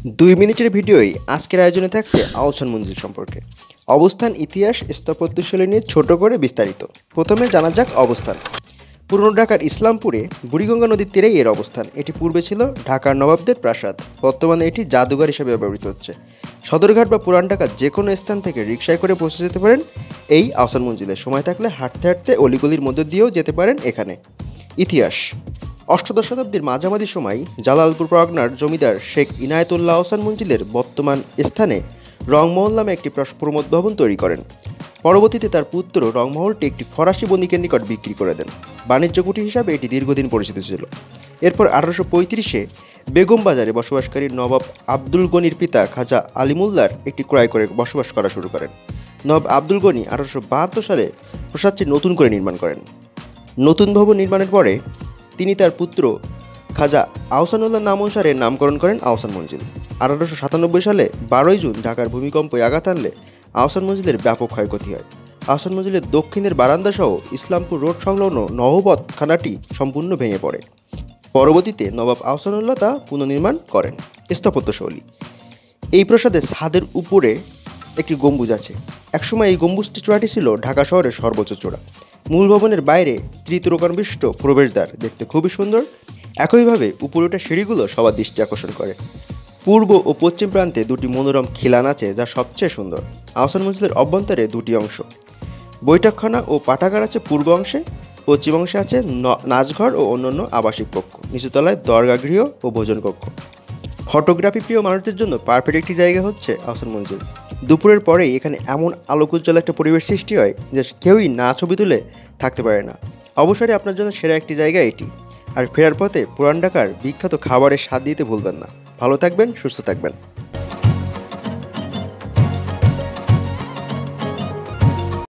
2 মিনিটের ভিডিওই আজকের আয়োজনে থাকছে আহসান মঞ্জিল সম্পর্কে। অবস্থান, ইতিহাস, স্থাপত্যশৈলী নিয়ে ছোট করে বিস্তারিত। প্রথমে জানা যাক অবস্থান। পুরনো ঢাকার ইসলামপুরে বুড়িগঙ্গা নদীর তীরেই এর অবস্থান। এটি পূর্বে ছিল ঢাকার নবাবদের প্রাসাদ, বর্তমানে এটি জাদুঘর হিসেবে ব্যবহৃত হচ্ছে। সদরঘাট বা পুরান ঢাকার যে কোনো স্থান থেকে রিকশায় করে পৌঁছে যেতে পারেন এই আহসান মঞ্জিলে। সময় থাকলে হাঁটতে হাঁটতে অলিগলির মধ্য দিয়েও যেতে পারেন এখানে। ইতিহাস: অষ্টাদশ শতাব্দীর মাঝামাঝি সময় জালালপুর পরগনার জমিদার শেখ ইনায়েতুল্লাহ আহসান মঞ্জিলের বর্তমান স্থানে রংমহল নামে একটি প্রমোদ ভবন তৈরি করেন। পরবর্তীতে তার পুত্র রংমহলটি একটি ফরাসি বণিকের নিকট বিক্রি করে দেন। বাণিজ্য কুঠি হিসাবে এটি দীর্ঘদিন পরিচিত ছিল। এরপর 1835-এ বেগম বাজারে বসবাসকারী নবাব আব্দুল গনির পিতা খাজা আলিমুল্লার একটি ক্রয় করে বসবাস করা শুরু করেন। নবাব আব্দুল গনি 1872 সালে প্রাসাদটি নতুন করে নির্মাণ করেন। নতুন ভবন নির্মাণের পরে তিনি তার পুত্র খাজা আহসানুল্লাহ নাম অনুসারে নামকরণ করেন আহসান মঞ্জিল। 1897 সালে 12 জুন ঢাকার ভূমিকম্পে আঘাত আনলে আহসান মঞ্জিলের ব্যাপক ক্ষয়ক্ষতি হয়। আহসান মঞ্জিলের দক্ষিণের বারান্দা সহ ইসলামপুর রোড সংলগ্ন নহবত খানাটি সম্পূর্ণ ভেঙে পড়ে। পরবর্তীতে নবাব আহসানুল্লাহ তা পুনর্নির্মাণ করেন। স্থাপত্যশৈলী: এই প্রাসাদের ছাদের উপরে একটি গম্বুজ আছে। একসময় এই গম্বুজটি চূড়াটি ছিল ঢাকা শহরের সর্বোচ্চ চূড়া। মূল ভবনের বাইরে ত্রিতোরকান্বিষ্ট প্রবেশদ্বার দেখতে খুবই সুন্দর। একইভাবে উপরে ওঠা সিঁড়িগুলো সবার দৃষ্টি আকর্ষণ করে। পূর্ব ও পশ্চিম প্রান্তে দুটি মনোরম খিলান আছে যা সবচেয়ে সুন্দর। আহসান মঞ্জিলের অভ্যন্তরে দুটি অংশ, বৈঠকখানা ও পাঠাগার আছে পূর্ব অংশে। পশ্চিম অংশে আছে নাচঘর ও অন্যান্য আবাসিক কক্ষ। নিচুতলায় দরগা গৃহ ও ভোজন কক্ষ। ফটোগ্রাফি প্রিয় মানুষদের জন্য পারফেক্ট একটি জায়গা হচ্ছে আহসান মঞ্জিল। দুপুরের পরেই এখানে এমন আলোকোজ্জ্বল একটা পরিবেশ সৃষ্টি হয় যে কেউই না ছবি তুলে থাকতে পারে না। অবসরে আপনার জন্য সেরা একটি জায়গা এটি। আর ফেরার পথে পুরান ঢাকার বিখ্যাত খাবারের স্বাদ দিতে ভুলবেন না। ভালো থাকবেন, সুস্থ থাকবেন।